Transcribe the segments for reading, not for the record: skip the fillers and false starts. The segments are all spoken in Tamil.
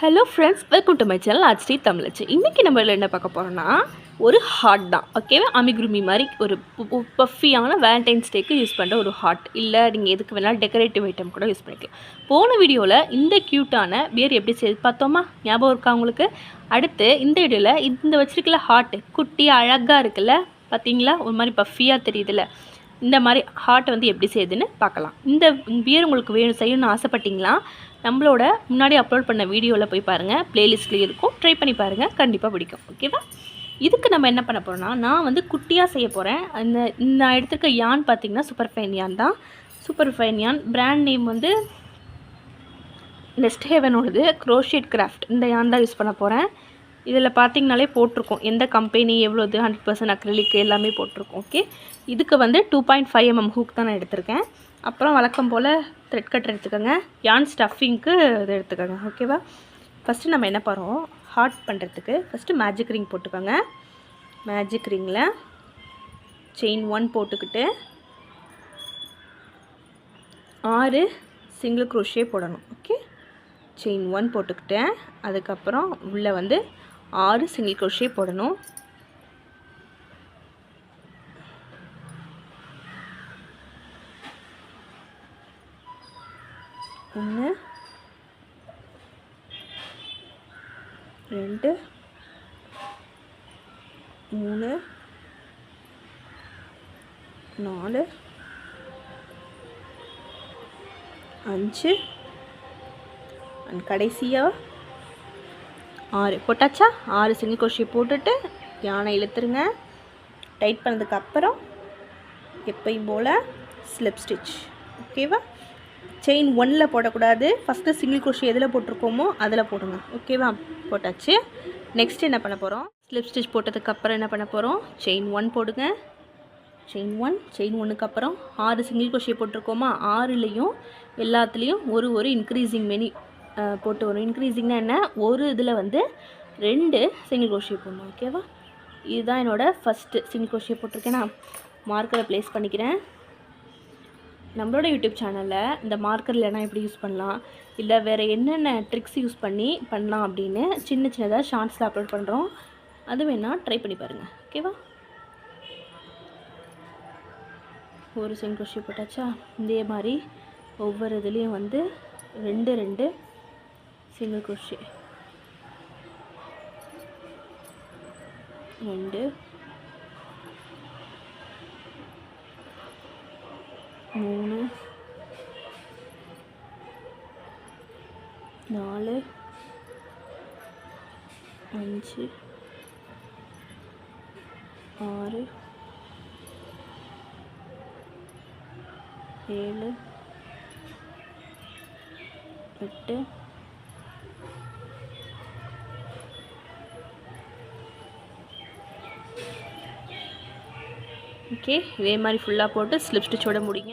Hello friends, welcome to my channel Artsri Tamizhachi. இன்றைக்கி நம்ம என்ன பார்க்க போகிறோன்னா ஒரு ஹார்ட் தான். ஓகேவா? அமிகுருமி மாதிரி ஒரு பஃபியான வேலண்டைன்ஸ் டேக்கு யூஸ் பண்ணுற ஒரு ஹார்ட். இல்லை நீங்கள் எதுக்கு வேணாலும் டெக்கரேட்டிவ் ஐட்டம் கூட யூஸ் பண்ணிக்கலாம். போன வீடியோவில் இந்த க்யூட்டான பியர் எப்படி செய்து பார்த்தோமா? ஞாபகம் இருக்கா உங்களுக்கு? அடுத்து இந்த வீடியோவில் இந்த வச்சுருக்கல ஹார்ட்டு குட்டி அழகாக இருக்குல்ல, பார்த்தீங்களா? ஒரு மாதிரி பஃபியாக தெரியுதுல்ல. இந்த மாதிரி ஹார்ட் வந்து எப்படி செய்யுதுன்னு பார்க்கலாம். இந்த பியர் உங்களுக்கு வேணும் செய்யணும்னு ஆசைப்பட்டீங்களா? நம்மளோட முன்னாடி அப்லோட் பண்ண வீடியோவில் போய் பாருங்கள், ப்ளேலிஸ்ட்லேயும் இருக்கும். ட்ரை பண்ணி பாருங்கள், கண்டிப்பாக பிடிக்கும். ஓகேவா? இதுக்கு நம்ம என்ன பண்ண போகிறோம்னா, நான் வந்து குட்டியாக செய்ய போகிறேன். நான் எடுத்துருக்க யான் பார்த்திங்கன்னா சூப்பர் ஃபைன் யான் தான். சூப்பர் ஃபைன் யான் பிராண்ட் நேம் வந்து நெஸ்ட் ஹேவனோடது க்ரோஷேட் கிராஃப்ட். இந்த யான் தான் யூஸ் பண்ண போகிறேன். இதில் பார்த்திங்கனாலே போட்டிருக்கோம் எந்த கம்பெனி எவ்வளோது, 100% அக்ரிலிக் எல்லாமே போட்டிருக்கோம். ஓகே, இதுக்கு வந்து 2.5 mm ஹூக் தான் நான் எடுத்திருக்கேன். அப்புறம் வழக்கம் போல் த்ரெட் கட்டர் எடுத்துக்கோங்க. யான் ஸ்டஃபிங்க்கு இது எடுத்துக்கோங்க. ஓகேவா? ஃபஸ்ட்டு நம்ம என்ன பண்ணுறோம், ஹார்ட் பண்ணுறதுக்கு ஃபஸ்ட்டு மேஜிக் ரிங் போட்டுக்கோங்க. மேஜிக் ரிங்கில் செயின் 1 போட்டுக்கிட்டு 6 சிங்கிள் க்ரோஷே போடணும். ஓகே, செயின் 1 போட்டுக்கிட்டேன். அதுக்கப்புறம் உள்ளே வந்து 6 சிங்கிள் க்ரோஷே போடணும். ஒன்று, 2, 3, 4, 5 அண்ட் கடைசியாக 6 போட்டாச்சா? 6 சிங்கிள் க்ரோஷே போட்டுட்டு யானை இழுத்துருங்க. டைட் பண்ணதுக்கப்புறம் எப்பயும் போல் ஸ்லிப் ஸ்டிச். ஓகேவா? செயின் 1 போடக்கூடாது. ஃபஸ்ட்டு சிங்கிள் க்ரோஷே எதில் போட்டிருக்கோமோ அதில் போடுங்க. ஓகேவா? போட்டாச்சு. நெக்ஸ்ட் என்ன பண்ண போகிறோம், ஸ்லிப் ஸ்டிச் போட்டதுக்கப்புறம் என்ன பண்ண போகிறோம், செயின் 1 போடுங்க. செயின் 1க்கு அப்புறம் 6 சிங்கிள் க்ரோஷே போட்டிருக்கோமா, 6லேயும் எல்லாத்துலேயும் ஒரு இன்க்ரீஸிங் மெனி போட்டு வரும். இன்க்ரீஸிங்னா என்ன, ஒரு இதில் வந்து 2 சிங்கிள் க்ரோஷே போடணும். ஓகேவா? இதுதான் என்னோடய ஃபஸ்ட்டு சிங்கிள் க்ரோஷே போட்டிருக்கேன். நான் மார்க்கரை ப்ளேஸ் பண்ணிக்கிறேன். நம்மளோட யூடியூப் சேனலில் இந்த மார்க்கர் இல்லைனா எப்படி யூஸ் பண்ணலாம், இல்லை வேறு என்னென்ன ட்ரிக்ஸ் யூஸ் பண்ணலாம் அப்படின்னு சின்னதாக ஷார்ட்ஸில் அப்லோட் பண்ணுறோம். அது வேணால் ட்ரை பண்ணி பாருங்கள். ஓகேவா? ஒரு சிங்கிள் க்ரோஷே போட்டாச்சா? இதே மாதிரி ஒவ்வொரு இதுலேயும் வந்து 2 சிங்கிள் க்ரோஷே, 2, 3, 4, 5, 6, 7, 8, ஓகே, இதே மாதிரி ஃபுல்லாக போட்டு ஸ்லிப் ஸ்டிச்சோட முடிங்க.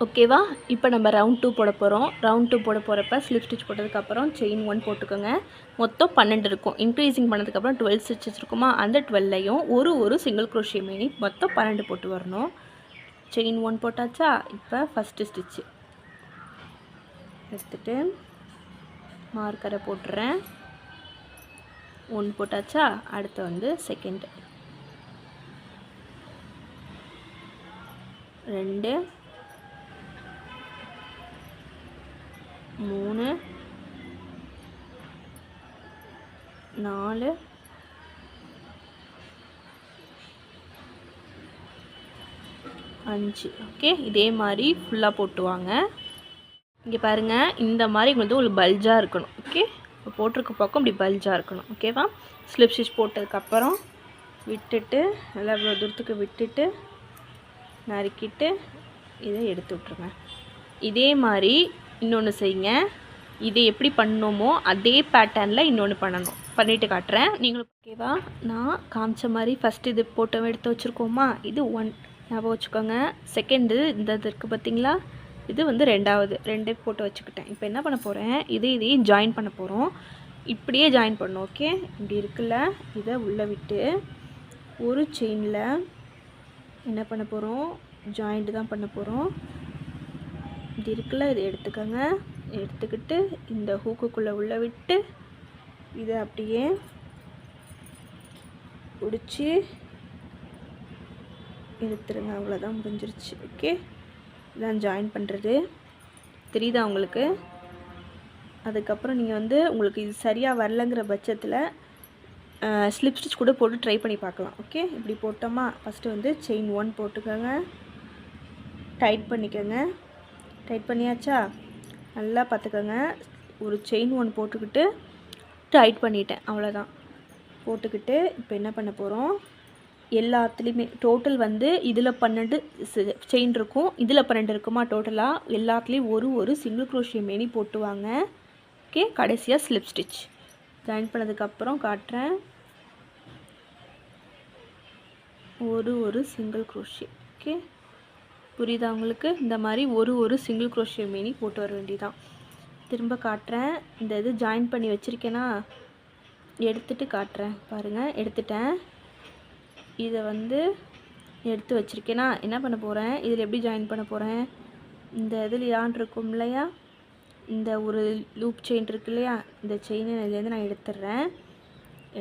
ஓகேவா? இப்போ நம்ம ரவுண்ட் 2 போட போகிறோம். ரவுண்ட் 2 போட போகிறப்ப ஸ்லிப் ஸ்டிச் போட்டதுக்கப்புறம் செயின் 1 போட்டுக்கோங்க. மொத்தம் 12 இருக்கும். இன்க்ரீஸிங் பண்ணதுக்கப்புறம் 12 ஸ்டிச்சஸ் இருக்குமா, அந்த 12லையும் ஒரு சிங்கிள் க்ரோஷே மேனி மொத்தம் 12 போட்டு வரணும். செயின் 1 போட்டாச்சா? இப்போ ஃபஸ்ட்டு ஸ்டிச்சு எடுத்துகிட்டு மார்க்கரை போட்டுறேன். 1 போட்டாச்சா? அடுத்து வந்து செகண்ட் 2, 3, 4, 5. ஓகே, இதே மாதிரி ஃபுல்லாக போட்டுவாங்க. இங்கே பாருங்கள், இந்த மாதிரி வந்து ஒரு பல்ஜாக இருக்கணும். ஓகே, இப்போ போட்டிருக்க பக்கம் இப்படி பல்ஜாக இருக்கணும். ஓகேவா? ஸ்லிப் ஸ்டிச் போட்டதுக்கப்புறம் விட்டுட்டு நல்லா இவ்வளோ தூரத்துக்கு விட்டுட்டு நறுக்கிட்டு இதை எடுத்து விட்ருங்க. இதே மாதிரி இன்னொன்று செய்யுங்க. இதை எப்படி பண்ணணுமோ அதே பேட்டர்னில் இன்னொன்று பண்ணிவிட்டு காட்டுறேன். நீங்களும் ஓகேவா? நான் காமிச்ச மாதிரி ஃபஸ்ட்டு இது போட்டோ எடுத்து வச்சுருக்கோமா, இது 1 ஞாபகம் வச்சுக்கோங்க. செகண்டு இந்த இது இருக்குது பார்த்தீங்களா, இது வந்து 2 போட்டு வச்சுக்கிட்டேன். இப்போ என்ன பண்ண போகிறேன், இதையும் ஜாயின் பண்ண போகிறோம். இப்படியே ஜாயின் பண்ணணும். ஓகே, இப்படி இருக்குல்ல, இதை உள்ளே விட்டு ஒரு செயினில் என்ன பண்ண போகிறோம், ஜாயிண்ட்டு தான் பண்ண போகிறோம். இது இருக்குல்ல, இதை எடுத்துக்கோங்க. எடுத்துக்கிட்டு இந்த ஹூக்குக்குள்ளே உள்ள விட்டு இதை அப்படியே பிடிச்சி இழுத்துருங்க. அவ்வளோதான், முடிஞ்சிருச்சு. ஓகே, இதான் ஜாயின் பண்ணுறது. தெரியுதா உங்களுக்கு? அதுக்கப்புறம் நீங்கள் வந்து உங்களுக்கு இது சரியாக வரலங்கிற பட்சத்தில் ஸ்லிப் ஸ்டிச் கூட போட்டு ட்ரை பண்ணி பார்க்கலாம். ஓகே, இப்படி போட்டோமா, ஃபஸ்ட்டு வந்து செயின் 1 போட்டுக்கோங்க, டைட் பண்ணிக்கோங்க. டைட் பண்ணியாச்சா? நல்லா பார்த்துக்கோங்க. ஒரு செயின் 1 போட்டுக்கிட்டு டைட் பண்ணிட்டேன், அவ்வளோதான். போட்டுக்கிட்டு இப்போ என்ன பண்ண போகிறோம், எல்லாத்துலேயுமே டோட்டல் வந்து இதில் 12 செயின் இருக்கும், இதில் 12 இருக்குமா டோட்டலாக. எல்லாத்துலேயும் ஒரு சிங்கிள் க்ரோஷே மேனி போட்டு வாங்க. ஓகே, கடைசியாக ஸ்லிப் ஸ்டிச் ஜாயின் பண்ணதுக்கப்புறம் காட்டுறேன். ஒரு சிங்கிள் க்ரோஷே. ஓகே, புரியுதா உங்களுக்கு? இந்த மாதிரி ஒரு சிங்கிள் க்ரோஷே மேனி போட்டு வர வேண்டியதான். திரும்ப காட்டுறேன். இந்த இது ஜாயின் பண்ணி வச்சுருக்கேன்னா எடுத்துகிட்டு காட்டுறேன் பாருங்கள். எடுத்துட்டேன். இதை வந்து எடுத்து வச்சுருக்கேன்னா என்ன பண்ண போகிறேன், இதில் எப்படி ஜாயின் பண்ண போகிறேன், இந்த இதில் யான் இருக்கும் இல்லையா, இந்த ஒரு லூப் செயின் இருக்கு இல்லையா, இந்த செயினை இதுலேருந்து நான் எடுத்துடுறேன்.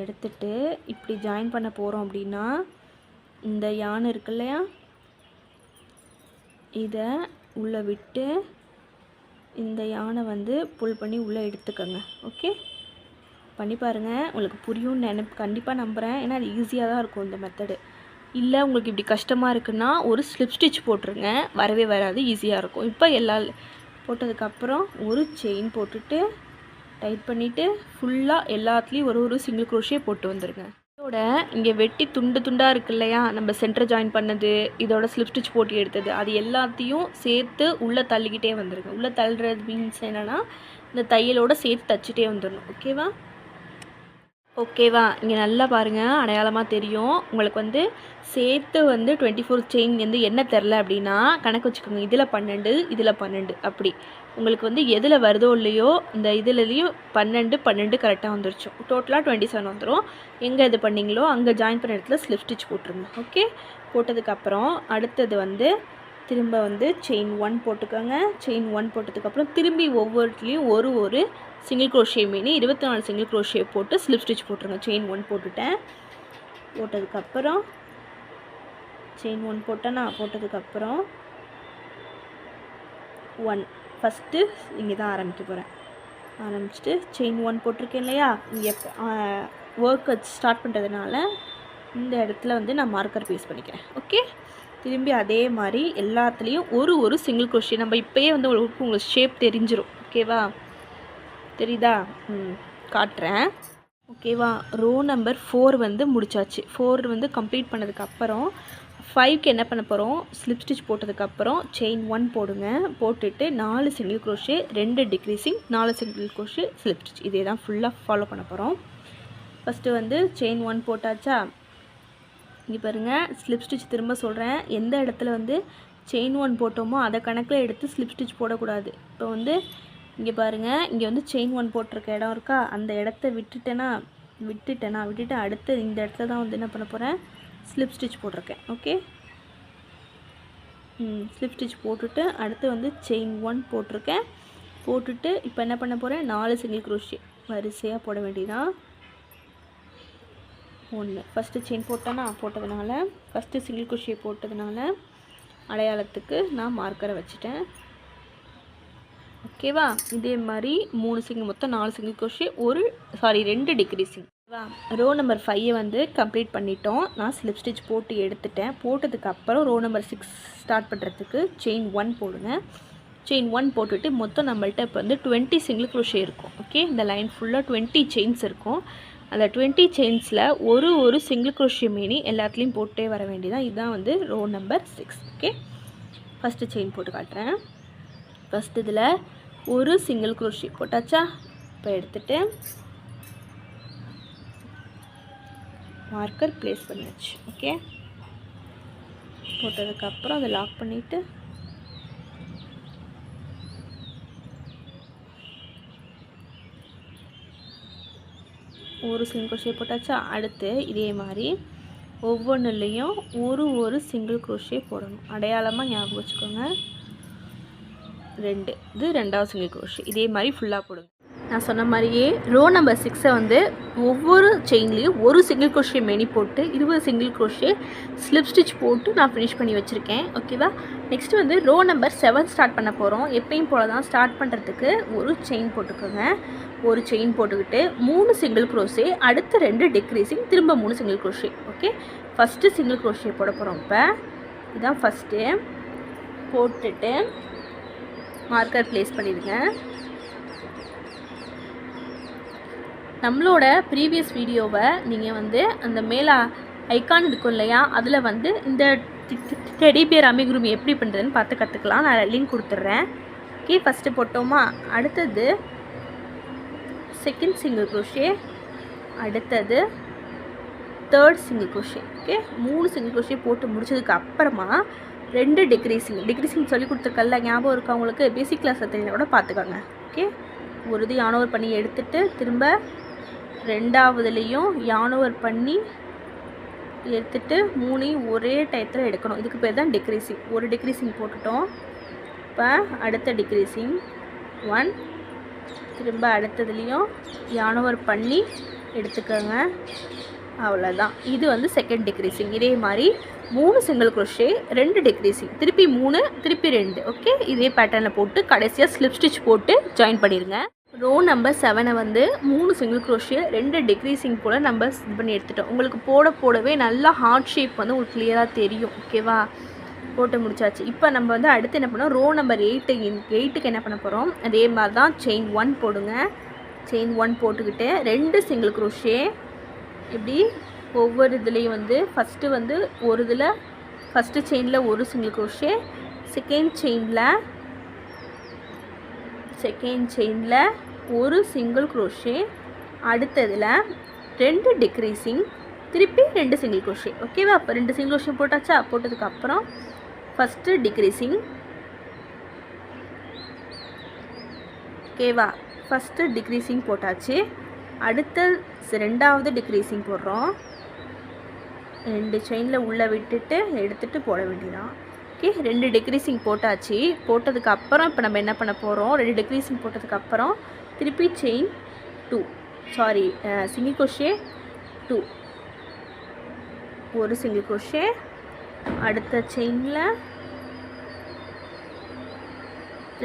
எடுத்துட்டு இப்படி ஜாயின் பண்ண போகிறோம் அப்படின்னா இந்த யான் இருக்கு இல்லையா, இதை உள்ளே விட்டு இந்த யானை வந்து புல் பண்ணி உள்ளே எடுத்துக்கோங்க. ஓகே, பண்ணி பாருங்கள், உங்களுக்கு புரியும்னு கண்டிப்பாக நம்புகிறேன். ஏன்னா அது ஈஸியாக தான் இருக்கும் இந்த மெத்தடு. இல்லை உங்களுக்கு இப்படி கஷ்டமாக இருக்குன்னா ஒரு ஸ்லிப் ஸ்டிச் போட்டுருங்க, வரவே வராது, ஈஸியாக இருக்கும். இப்போ எல்லா போட்டதுக்கப்புறம் ஒரு செயின் போட்டுட்டு டைட் பண்ணிவிட்டு ஃபுல்லாக எல்லாத்துலேயும் ஒரு சிங்கிள் க்ரோஷே போட்டு வந்துடுங்க. இதோட இங்கே வெட்டி துண்டாக இருக்கு இல்லையா, நம்ம சென்டர் ஜாயின் பண்ணது, இதோட ஸ்லிப் ஸ்டிச் போட்டு எடுத்தது, அது எல்லாத்தையும் சேர்த்து உள்ளே தள்ளிக்கிட்டே வந்துடுங்க. உள்ளே தள்ளுறது மீன்ஸ் என்னென்னா இந்த தையலோடு சேர்த்து தச்சுட்டே வந்துடணும். ஓகேவா? இங்கே நல்லா பாருங்கள், அடையாளமாக தெரியும் உங்களுக்கு. வந்து சேர்த்து வந்து 24 செயின் வந்து என்ன தெரில அப்படின்னா கணக்கு வச்சுக்கோங்க. இதில் 12, இதில் 12, அப்படி உங்களுக்கு வந்து எதில் வருதோ இல்லையோ இந்த இதுலேயும் 12 கரெக்டாக வந்துருச்சு. டோட்டலாக 27 வந்துடும். எங்கே இது பண்ணிங்களோ அங்கே ஜாயின் பண்ண இடத்துல ஸ்லிப் ஸ்டிச் போட்டுருங்க. ஓகே, போட்டதுக்கப்புறம் அடுத்தது வந்து திரும்ப வந்து செயின் 1 போட்டுக்கோங்க. செயின் 1 போட்டதுக்கப்புறம் திரும்பி ஒவ்வொருத்துலேயும் ஒரு சிங்கிள் க்ரோஷே மீனி 24 சிங்கிள் க்ரோஷே போட்டு ஸ்லிப் ஸ்டிச் போட்டுருங்க. செயின் 1 போட்டுட்டேன். போட்டதுக்கப்புறம் செயின் 1 போட்டேன்னா போட்டதுக்கப்புறம் 1 ஃபஸ்ட்டு இங்கே தான் ஆரம்பிக்க போகிறேன். ஆரம்பிச்சுட்டு செயின் 1 போட்டிருக்கேன் இல்லையா, இங்கே ஒர்க்கை ஸ்டார்ட் பண்ணுறதுனால இந்த இடத்துல வந்து நான் மார்க்கர் பேஸ் பண்ணிக்கிறேன். ஓகே, திரும்பி அதே மாதிரி எல்லாத்துலேயும் ஒரு சிங்கிள் க்ரோஷே. நம்ம இப்போயே வந்து உங்களுக்கு ஷேப் தெரிஞ்சிடும். ஓகேவா? தெரியுதா? காட்டுறேன். ஓகேவா? ரோ நம்பர் 4 வந்து முடிச்சாச்சு. 4 வந்து கம்ப்ளீட் பண்ணதுக்கப்புறம் 5க்கு என்ன பண்ண போகிறோம், ஸ்லிப் ஸ்டிச் போட்டதுக்கப்புறம் செயின் 1 போடுங்க. போட்டுட்டு 4 single crochet, 2 decreasing, 4 single crochet, slip stitch. இதே தான் ஃபுல்லாக ஃபாலோ பண்ண போகிறோம். ஃபஸ்ட்டு வந்து செயின் 1 போட்டாச்சா, இங்கே பாருங்கள் ஸ்லிப் ஸ்டிச் திரும்ப சொல்கிறேன். எந்த இடத்துல வந்து செயின் 1 போட்டோமோ அதை கணக்கில் எடுத்து ஸ்லிப் ஸ்டிச் போடக்கூடாது. இப்போ வந்து இங்கே பாருங்கள், இங்கே வந்து செயின் 1 போட்டிருக்க இடம் இருக்கா, அந்த இடத்த விட்டுட்டு அடுத்து இந்த இடத்துல தான் வந்து என்ன பண்ண போகிறேன், ஸ்லிப் ஸ்டிச் போட்டிருக்கேன். ஓகே, ஸ்லிப் ஸ்டிச் போட்டுட்டு அடுத்து வந்து செயின் 1 போட்டிருக்கேன். போட்டுட்டு இப்போ என்ன பண்ண போகிறேன், 4 சிங்கிள் க்ரோஷே வரிசையாக போட வேண்டியதான். 1 ஃபஸ்ட்டு செயின் போட்டதுனால ஃபஸ்ட்டு சிங்கிள் க்ரோஷே போட்டதுனால அடையாளத்துக்கு நான் மார்க்கரை வச்சுட்டேன். ஓகேவா? இதே மாதிரி 3 சிங்கிள், மொத்தம் 4 சிங்கிள் க்ரோஷே, 2 டிக்ரீசிங். ஓகேவா? ரோ நம்பர் 5 வந்து கம்ப்ளீட் பண்ணிட்டோம். நான் ஸ்லிப் ஸ்டிச் போட்டு எடுத்துட்டேன். போட்டதுக்கப்புறம் ரோ நம்பர் 6 ஸ்டார்ட் பண்ணுறதுக்கு செயின் 1 போடுங்க. செயின் 1 போட்டுட்டு மொத்தம் நம்மள்ட்ட இப்போ வந்து 20 சிங்கிள் க்ரோஷே இருக்கும். ஓகே, இந்த லைன் ஃபுல்லாக 20 செயின்ஸ் இருக்கும். அந்த 20 செயின்ஸில் ஒரு சிங்கிள் க்ரோஷே மீனி எல்லாத்துலேயும் போட்டே வர வேண்டியதான். இதுதான் வந்து row number 6. Okay, first chain போட்டு காட்டுறேன். ஃபஸ்ட் இதில் ஒரு சிங்கிள் க்ரோஷே போட்டாச்சா, இப்போ எடுத்துகிட்டு மார்க்கர் ப்ளேஸ் பண்ணியாச்சு. ஓகே, போட்டதுக்கப்புறம் அதை லாக் பண்ணிவிட்டு ஒரு சிங்கிள் க்ரோஷே போட்டாச்சா. அடுத்து இதே மாதிரி ஒவ்வொன்றுலேயும் ஒரு சிங்கிள் க்ரோஷே போடணும். அடையாளமாக ஞாபகம் வச்சுக்கோங்க. 2 இது 2வது சிங்கிள் க்ரோஷே. இதே மாதிரி ஃபுல்லாக போடுங்க. நான் சொன்ன மாதிரியே ரோ நம்பர் 6 வந்து ஒவ்வொரு செயின்லேயும் ஒரு சிங்கிள் க்ரோஷே மெனி போட்டு 20 சிங்கிள் க்ரோஷே ஸ்லிப் ஸ்டிச் போட்டு நான் ஃபினிஷ் பண்ணி வச்சுருக்கேன். ஓகேவா? நெக்ஸ்ட் வந்து ரோ நம்பர் 7 ஸ்டார்ட் பண்ண போகிறோம். எப்பயும் போல தான் ஸ்டார்ட் பண்ணுறதுக்கு ஒரு செயின் போட்டுக்கோங்க. ஒரு செயின் போட்டுக்கிட்டு 3 சிங்கிள் க்ரோஷே, அடுத்த 2 டிக்ரீசிங், திரும்ப 3 single crochet. Okay, first single crochet போட போகிறோம். இப்போ இதுதான் ஃபஸ்ட்டு போட்டுட்டு மார்க்கர் ப்ளேஸ் பண்ணிடுங்க. நம்மளோட ப்ரீவியஸ் வீடியோவை நீங்கள் வந்து அந்த மேலே ஐக்கான் இருக்கும் இல்லையா, அதில் வந்து இந்த டெடி பியர் அமிகுருமி எப்படி பண்ணுறதுன்னு பார்த்து கற்றுக்கலாம். நான் லிங்க் கொடுத்துட்றேன். ஓகே, ஃபஸ்ட்டு போட்டோமா, அடுத்தது செகண்ட் சிங்கிள் க்ரோஷே, அடுத்தது third single crochet. Okay, 3 single crochet போட்டு முடிச்சதுக்கு அப்புறமா 2 டிக்ரீசிங் சொல்லி கொடுத்துருக்கல, ஞாபகம் இருக்கா உங்களுக்கு? பேசிக் கிளாஸில் தெரிஞ்ச கூட பார்த்துக்கோங்க. ஓகே, ஒரு இது யானோவர் பண்ணி எடுத்துகிட்டு திரும்ப ரெண்டாவதுலேயும் யானோவர் பண்ணி எடுத்துகிட்டு 3 ஒரே டயத்தில் எடுக்கணும். இதுக்கு பேர் தான் டிக்ரீசிங். ஒரு டிக்ரீசிங் போட்டுட்டோம். இப்போ அடுத்த டிக்ரீசிங் 1, திரும்ப அடுத்ததுலேயும் யானோவர் பண்ணி எடுத்துக்கோங்க. அவ்வளோதான். இது வந்து செகண்ட் டிக்ரீசிங். இதே மாதிரி 3 சிங்கிள் க்ரோஷே, 2 டிக்ரீசிங், திருப்பி 3, திருப்பி 2. ஓகே, இதே பேட்டர்னில் போட்டு கடைசியாக ஸ்லிப் ஸ்டிச் போட்டு ஜாயின் பண்ணிடுங்க. ரோ நம்பர் 7 வந்து 3 சிங்கிள் க்ரோஷே, 2 டிக்ரீசிங் போல் நம்ம இது பண்ணி எடுத்துட்டோம். உங்களுக்கு போடவே நல்லா ஹார்ட் ஷேப் வந்து உங்களுக்கு கிளியராக தெரியும். ஓகேவா? போட்டு முடிச்சாச்சு. இப்போ நம்ம வந்து அடுத்து என்ன பண்ணோம், ரோ நம்பர் 8க்கு என்ன பண்ண போகிறோம், அதே மாதிரி தான் செயின் 1 போடுங்க. செயின் 1 போட்டுக்கிட்டு 2 சிங்கிள் க்ரோஷே, இப்படி ஒவ்வொரு இதுலேயும் வந்து ஃபஸ்ட்டு வந்து ஒரு இதில் ஃபஸ்ட்டு செயினில் ஒரு சிங்கிள் க்ரோஷே, செகண்ட் செயினில் ஒரு சிங்கிள் க்ரோஷே, அடுத்ததில் 2 டிக்ரீசிங், திருப்பி 2 சிங்கிள் க்ரோஷே. ஓகேவா? அப்போ 2 சிங்கிள் க்ரோஷே போட்டாச்சா? போட்டதுக்கப்புறம் ஃபஸ்ட்டு டிக்ரீசிங். ஓகேவா? ஃபஸ்ட்டு டிக்ரீசிங் போட்டாச்சு. அடுத்த ரெண்டாவது டிக்ரீசிங் போடுறோம். 2 செயினில் உள்ளே விட்டுட்டு எடுத்துகிட்டு போட வேண்டியதான். ஓகே, 2 டிக்ரீசிங் போட்டாச்சு. போட்டதுக்கப்புறம் இப்போ நம்ம என்ன பண்ண போகிறோம், 2 டிக்ரீசிங் போட்டதுக்கப்புறம் திருப்பி செயின் 2, சிங்கிள் க்ரோஷே 2, ஒரு சிங்கிள் க்ரோஷே, அடுத்த செயினில்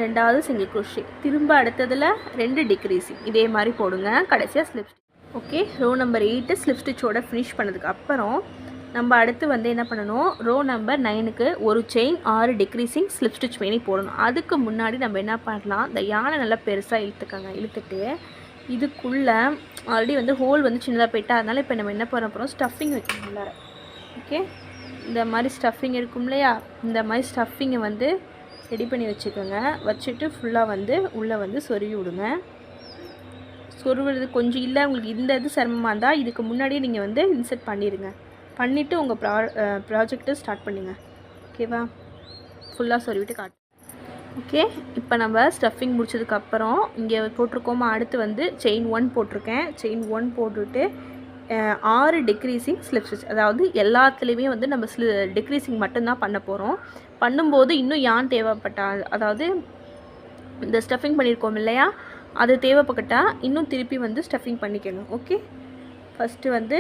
ரெண்டாவது சிங்கிள் க்ரோஷே, திரும்ப அடுத்ததில் 2 டிக்ரீசிங். இதே மாதிரி போடுங்க. கடைசியாக slip stitch. Okay, row number 8 slip ஸ்டிச்சோட ஃபினிஷ் பண்ணதுக்கப்புறம் நம்ம அடுத்து வந்து என்ன பண்ணணும், ரோ நம்பர் 9க்கு ஒரு chain 6 decreasing slip stitch many போடணும். அதுக்கு முன்னாடி நம்ம என்ன பண்ணலாம், இந்த யானை நல்லா பெருசாக இழுத்துட்டு இதுக்குள்ளே ஆல்ரெடி வந்து ஹோல் வந்து சின்னதாக போயிட்டா, அதனால் இப்போ நம்ம என்ன பண்ண போகிறோம், ஸ்டஃபிங் வைக்கணும் உள்ளார. ஓகே, இந்த மாதிரி ஸ்டஃபிங் இருக்கும் இல்லையா, இந்த மாதிரி ஸ்டஃபிங்கை வந்து ரெடி பண்ணி வச்சுக்கோங்க. வச்சுட்டு ஃபுல்லாக வந்து உள்ளே வந்து சொருவி விடுங்க. சொருவுறது கொஞ்சம் இல்லை உங்களுக்கு இந்த இது சிரமமாக இருந்தால் இதுக்கு முன்னாடியே நீங்கள் வந்து இன்சர்ட் பண்ணிடுங்க. பண்ணிவிட்டு உங்கள் ப்ராஜெக்டை ஸ்டார்ட் பண்ணுங்க. ஓகேவா? ஃபுல்லாக சொருவிட்டு காட்டு. ஓகே, இப்போ நம்ம ஸ்டஃபிங் முடிச்சதுக்கப்புறம் இங்கே போட்டிருக்கோமா, அடுத்து வந்து செயின் 1 போட்டிருக்கேன். செயின் 1 போட்டுட்டு 6 டிக்ரீசிங் ஸ்லிப் ஸ்டிச், அதாவது எல்லாத்துலேயுமே வந்து நம்ம டிக்ரீசிங் மட்டும்தான் பண்ண போகிறோம். பண்ணும்போது இன்னும் யான் தேவைப்பட்டா, அதாவது இந்த ஸ்டஃபிங் பண்ணியிருக்கோம் இல்லையா, அது தேவைப்பட்டா இன்னும் திருப்பி வந்து ஸ்டஃபிங் பண்ணிக்கணும். ஓகே, ஃபஸ்ட்டு வந்து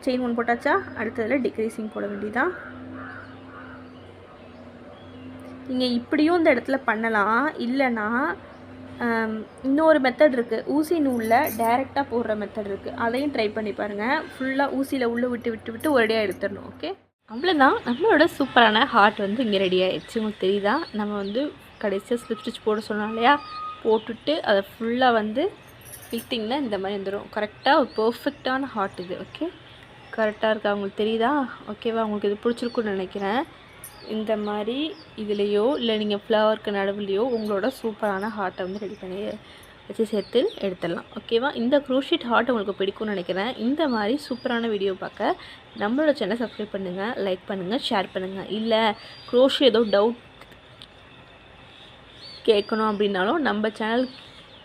செயின் 1 போட்டாச்சா, அடுத்ததில் டிக்ரீசிங் போட வேண்டியதான். நீங்கள் இப்படியும் இந்த இடத்துல பண்ணலாம், இல்லைன்னா இன்னொரு மெத்தட் இருக்குது, ஊசி நூலில் டைரெக்டாக போடுற மெத்தட் இருக்குது. அதையும் ட்ரை பண்ணி பாருங்கள். ஃபுல்லாக ஊசியில் உள்ளே விட்டு ஒரேடியாக எடுத்துடணும். ஓகே, அவ்வளோதான். நம்மளோட சூப்பரான ஹார்ட் வந்து இங்கே ரெடி ஆகிடுச்சு. உங்களுக்கு தெரியுதா, நம்ம வந்து கடைசியாக ஸ்லிப் ஸ்டிச் போட சொன்னோம் இல்லையா, போட்டுட்டு அதை ஃபுல்லாக வந்து இழுத்திங்கன்னா இந்த மாதிரி வந்துடும். கரெக்டாக ஒரு பர்ஃபெக்டான ஹார்ட் இது. ஓகே, கரெக்டாக இருக்கா உங்களுக்கு தெரியுதா? ஓகேவா? உங்களுக்கு இது பிடிச்சிருக்குன்னு நினைக்கிறேன். இந்த மாதிரி இதுலேயோ இல்லை நீங்கள் ஃப்ளவருக்கு நடுவுலையோ உங்களோட சூப்பரான ஹார்ட்டை வந்து ரெடி பண்ணி வச்சு சேர்த்து எடுத்துடலாம். ஓகேவா? இந்த க்ரோஷெட் ஹார்ட் உங்களுக்கு பிடிக்கும்னு நினைக்கிறேன். இந்த மாதிரி சூப்பரான வீடியோ பார்க்க நம்மளோட சேனலை சப்ஸ்கிரைப் பண்ணுங்கள், லைக் பண்ணுங்கள், ஷேர் பண்ணுங்கள். இல்லை க்ரோஷே ஏதோ டவுட் கேட்கணும் அப்படின்னாலும் நம்ம சேனல்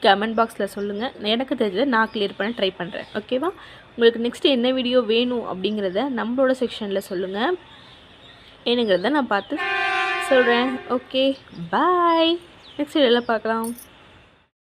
கமெண்ட் பாக்ஸில் சொல்லுங்கள். எனக்கு தெரிஞ்சதை நான் கிளியர் பண்ண ட்ரை பண்ணுறேன். ஓகேவா? உங்களுக்கு நெக்ஸ்ட்டு என்ன வீடியோ வேணும் அப்படிங்கிறத நம்மளோட செக்ஷனில் சொல்லுங்கள். என்னங்கிறத நான் பார்த்து சொல்கிறேன். ஓகே, பாய். நெக்ஸ்ட் வீடியோவில் பார்க்கலாம்.